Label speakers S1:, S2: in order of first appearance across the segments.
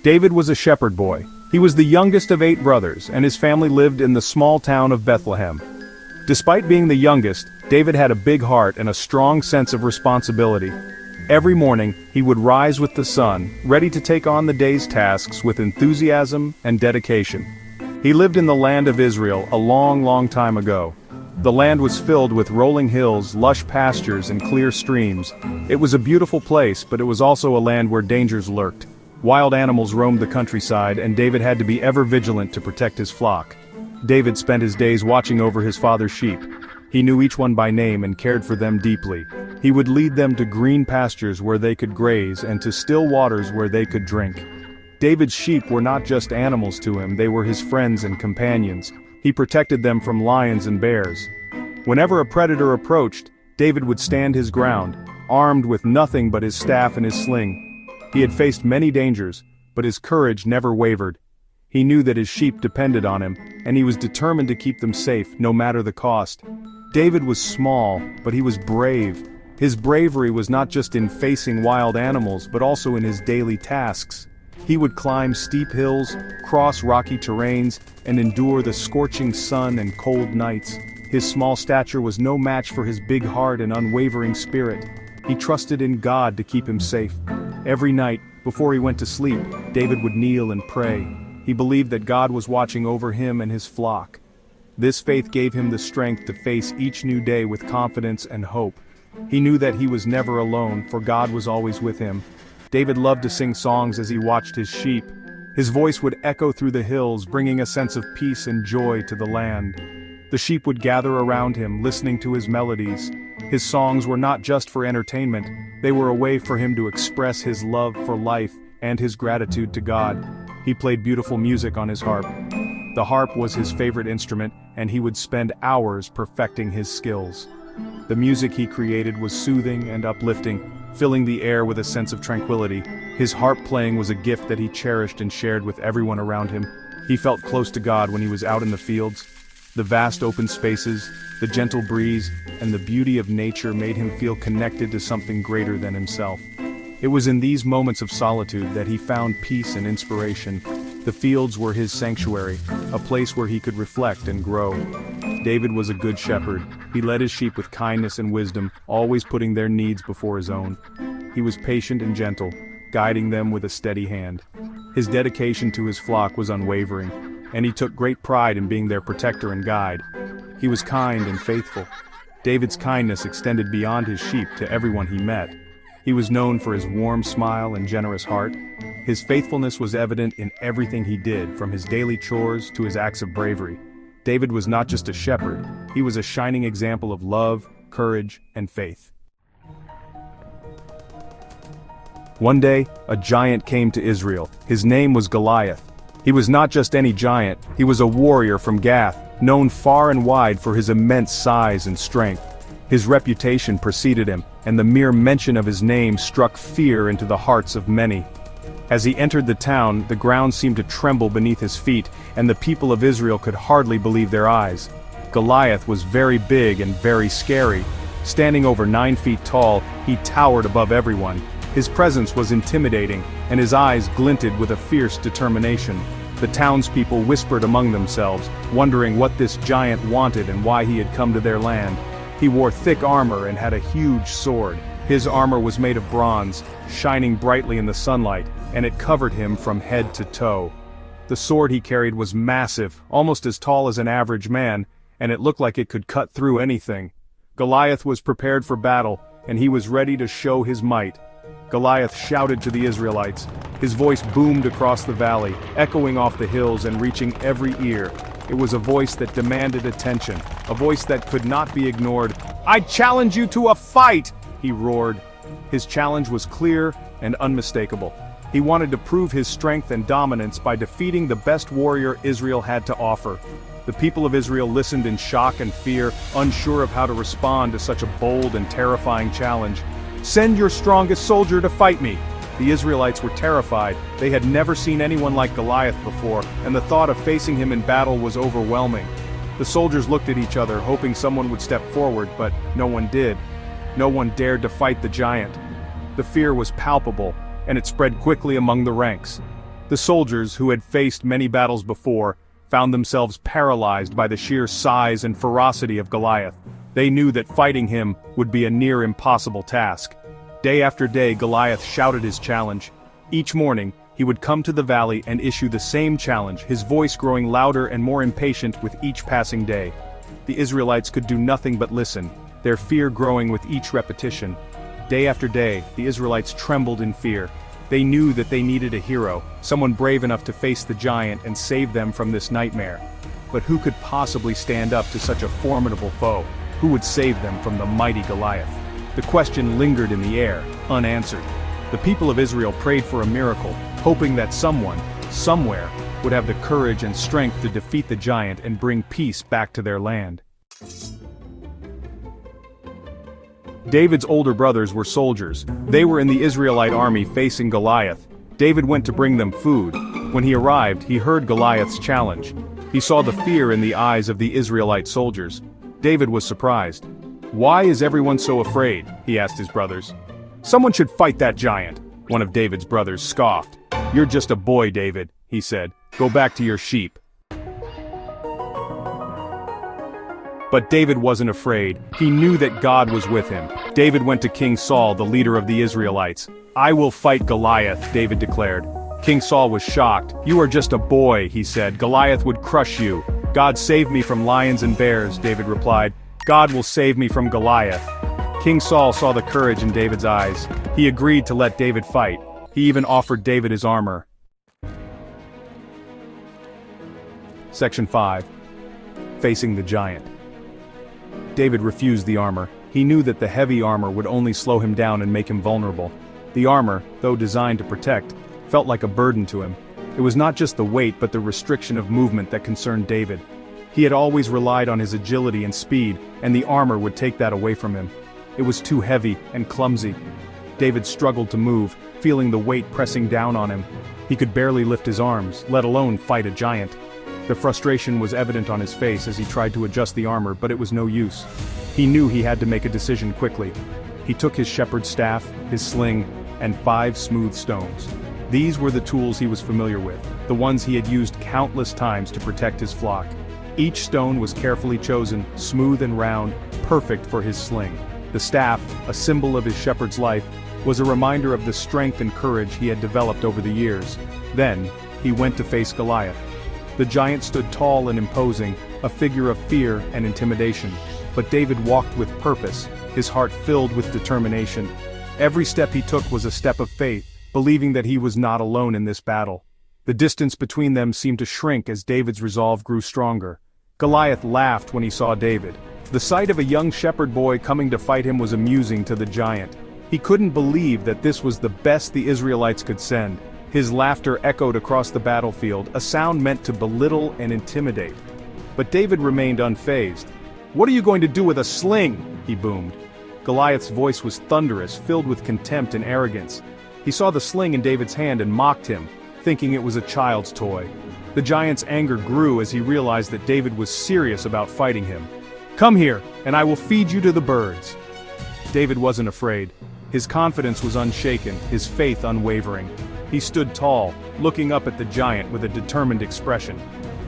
S1: David was a shepherd boy. He was the youngest of 8 brothers, and his family lived in the small town of Bethlehem. Despite being the youngest, David had a big heart and a strong sense of responsibility. Every morning, he would rise with the sun, ready to take on the day's tasks with enthusiasm and dedication. He lived in the land of Israel a long, long time ago. The land was filled with rolling hills, lush pastures, and clear streams. It was a beautiful place, but it was also a land where dangers lurked. Wild animals roamed the countryside, and David had to be ever vigilant to protect his flock. David spent his days watching over his father's sheep. He knew each one by name and cared for them deeply. He would lead them to green pastures where they could graze and to still waters where they could drink. David's sheep were not just animals to him, they were his friends and companions. He protected them from lions and bears. Whenever a predator approached, David would stand his ground, armed with nothing but his staff and his sling. He had faced many dangers, but his courage never wavered. He knew that his sheep depended on him, and he was determined to keep them safe, no matter the cost. David was small, but he was brave. His bravery was not just in facing wild animals, but also in his daily tasks. He would climb steep hills, cross rocky terrains, and endure the scorching sun and cold nights. His small stature was no match for his big heart and unwavering spirit. He trusted in God to keep him safe. Every night, before he went to sleep, David would kneel and pray. He believed that God was watching over him and his flock. This faith gave him the strength to face each new day with confidence and hope. He knew that he was never alone, for God was always with him. David loved to sing songs as he watched his sheep. His voice would echo through the hills, bringing a sense of peace and joy to the land. The sheep would gather around him, listening to his melodies. His songs were not just for entertainment, they were a way for him to express his love for life and his gratitude to God. He played beautiful music on his harp. The harp was his favorite instrument, and he would spend hours perfecting his skills. The music he created was soothing and uplifting, filling the air with a sense of tranquility. His harp playing was a gift that he cherished and shared with everyone around him. He felt close to God when he was out in the fields. The vast open spaces, the gentle breeze, and the beauty of nature made him feel connected to something greater than himself. It was in these moments of solitude that he found peace and inspiration. The fields were his sanctuary, a place where he could reflect and grow. David was a good shepherd. He led his sheep with kindness and wisdom, always putting their needs before his own. He was patient and gentle, guiding them with a steady hand. His dedication to his flock was unwavering, and he took great pride in being their protector and guide. He was kind and faithful. David's kindness extended beyond his sheep to everyone he met. He was known for his warm smile and generous heart. His faithfulness was evident in everything he did, from his daily chores to his acts of bravery. David was not just a shepherd, he was a shining example of love, courage, and faith. One day, a giant came to Israel. His name was Goliath. He was not just any giant, he was a warrior from Gath, known far and wide for his immense size and strength. His reputation preceded him, and the mere mention of his name struck fear into the hearts of many. As he entered the town, the ground seemed to tremble beneath his feet, and the people of Israel could hardly believe their eyes. Goliath was very big and very scary. Standing over 9 feet tall, he towered above everyone. His presence was intimidating, and his eyes glinted with a fierce determination. The townspeople whispered among themselves, wondering what this giant wanted and why he had come to their land. He wore thick armor and had a huge sword. His armor was made of bronze, shining brightly in the sunlight, and it covered him from head to toe. The sword he carried was massive, almost as tall as an average man, and it looked like it could cut through anything. Goliath was prepared for battle, and he was ready to show his might. Goliath shouted to the Israelites. His voice boomed across the valley, echoing off the hills and reaching every ear. It was a voice that demanded attention, a voice that could not be ignored. "I challenge you to a fight!" he roared. His challenge was clear and unmistakable. He wanted to prove his strength and dominance by defeating the best warrior Israel had to offer. The people of Israel listened in shock and fear, unsure of how to respond to such a bold and terrifying challenge. "Send your strongest soldier to fight me." The Israelites were terrified. They had never seen anyone like Goliath before, and the thought of facing him in battle was overwhelming. The soldiers looked at each other, hoping someone would step forward, but no one did. No one dared to fight the giant. The fear was palpable, and it spread quickly among the ranks. The soldiers, who had faced many battles before, found themselves paralyzed by the sheer size and ferocity of Goliath. They knew that fighting him would be a near impossible task. Day after day, Goliath shouted his challenge. Each morning, he would come to the valley and issue the same challenge, his voice growing louder and more impatient with each passing day. The Israelites could do nothing but listen, their fear growing with each repetition. Day after day, the Israelites trembled in fear. They knew that they needed a hero, someone brave enough to face the giant and save them from this nightmare. But who could possibly stand up to such a formidable foe? Who would save them from the mighty Goliath? The question lingered in the air, unanswered. The people of Israel prayed for a miracle, hoping that someone, somewhere, would have the courage and strength to defeat the giant and bring peace back to their land. David's older brothers were soldiers. They were in the Israelite army facing Goliath. David went to bring them food. When he arrived, he heard Goliath's challenge. He saw the fear in the eyes of the Israelite soldiers. David was surprised. "Why is everyone so afraid?" he asked his brothers. "Someone should fight that giant," one of David's brothers scoffed. "You're just a boy, David," he said. "Go back to your sheep." But David wasn't afraid. He knew that God was with him. David went to King Saul, the leader of the Israelites. "I will fight Goliath," David declared. King Saul was shocked. "You are just a boy," he said. "Goliath would crush you." "God saved me from lions and bears," David replied. "God will save me from Goliath." King Saul saw the courage in David's eyes. He agreed to let David fight. He even offered David his armor. Section 5. Facing the giant. David refused the armor. He knew that the heavy armor would only slow him down and make him vulnerable. The armor, though designed to protect, felt like a burden to him. It was not just the weight but the restriction of movement that concerned David. He had always relied on his agility and speed, and the armor would take that away from him. It was too heavy and clumsy. David struggled to move, feeling the weight pressing down on him. He could barely lift his arms, let alone fight a giant. The frustration was evident on his face as he tried to adjust the armor, but it was no use. He knew he had to make a decision quickly. He took his shepherd's staff, his sling, and 5 smooth stones. These were the tools he was familiar with, the ones he had used countless times to protect his flock. Each stone was carefully chosen, smooth and round, perfect for his sling. The staff, a symbol of his shepherd's life, was a reminder of the strength and courage he had developed over the years. Then, he went to face Goliath. The giant stood tall and imposing, a figure of fear and intimidation. But David walked with purpose, his heart filled with determination. Every step he took was a step of faith, believing that he was not alone in this battle. The distance between them seemed to shrink as David's resolve grew stronger. Goliath laughed when he saw David. The sight of a young shepherd boy coming to fight him was amusing to the giant. He couldn't believe that this was the best the Israelites could send. His laughter echoed across the battlefield, a sound meant to belittle and intimidate. But David remained unfazed. "What are you going to do with a sling?" he boomed. Goliath's voice was thunderous, filled with contempt and arrogance. He saw the sling in David's hand and mocked him, thinking it was a child's toy. The giant's anger grew as he realized that David was serious about fighting him. "Come here, and I will feed you to the birds." David wasn't afraid. His confidence was unshaken, his faith unwavering. He stood tall, looking up at the giant with a determined expression.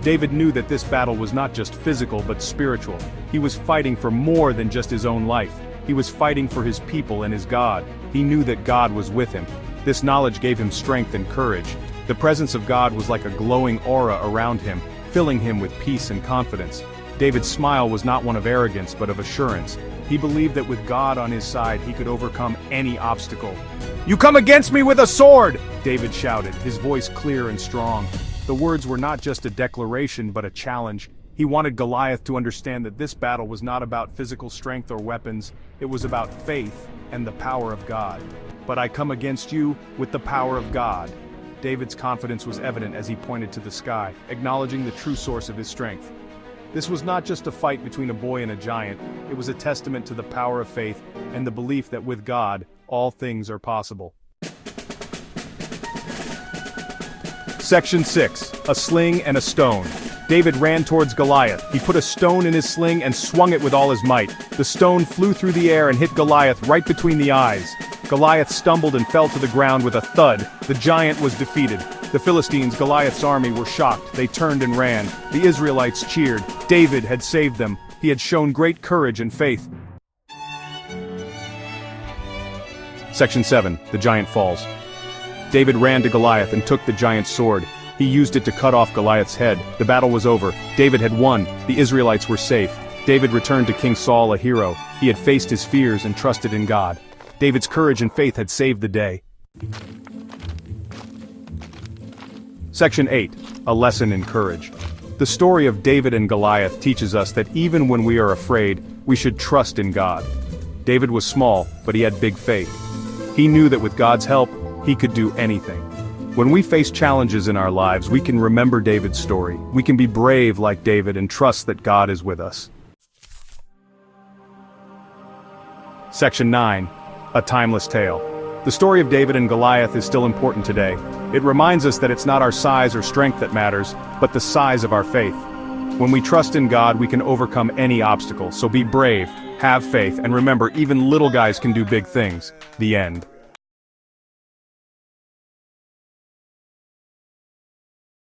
S1: David knew that this battle was not just physical but spiritual. He was fighting for more than just his own life. He was fighting for his people and his God. He knew that God was with him. This knowledge gave him strength and courage. The presence of God was like a glowing aura around him, filling him with peace and confidence. David's smile was not one of arrogance but of assurance. He believed that with God on his side he could overcome any obstacle. "You come against me with a sword!" David shouted, his voice clear and strong. The words were not just a declaration but a challenge. He wanted Goliath to understand that this battle was not about physical strength or weapons, it was about faith and the power of God. "But I come against you with the power of God." David's confidence was evident as he pointed to the sky, acknowledging the true source of his strength. This was not just a fight between a boy and a giant, it was a testament to the power of faith and the belief that with God, all things are possible. Section 6. A Sling and a Stone. David ran towards Goliath. He put a stone in his sling and swung it with all his might. The stone flew through the air and hit Goliath right between the eyes. Goliath stumbled and fell to the ground with a thud. The giant was defeated. The Philistines, Goliath's army, were shocked. They turned and ran. The Israelites cheered. David had saved them. He had shown great courage and faith. Section 7. The Giant Falls. David ran to Goliath and took the giant's sword. He used it to cut off Goliath's head. The battle was over. David had won. The Israelites were safe. David returned to King Saul a hero. He had faced his fears and trusted in God. David's courage and faith had saved the day. Section 8. A lesson in courage. The story of David and Goliath teaches us that even when we are afraid, we should trust in God. David was small, but he had big faith. He knew that with God's help, he could do anything. When we face challenges in our lives, we can remember David's story. We can be brave like David and trust that God is with us. Section 9. A timeless tale. The story of David and Goliath is still important today. It reminds us that it's not our size or strength that matters, but the size of our faith. When we trust in God, we can overcome any obstacle. So be brave, have faith, and remember, even little guys can do big things. The end.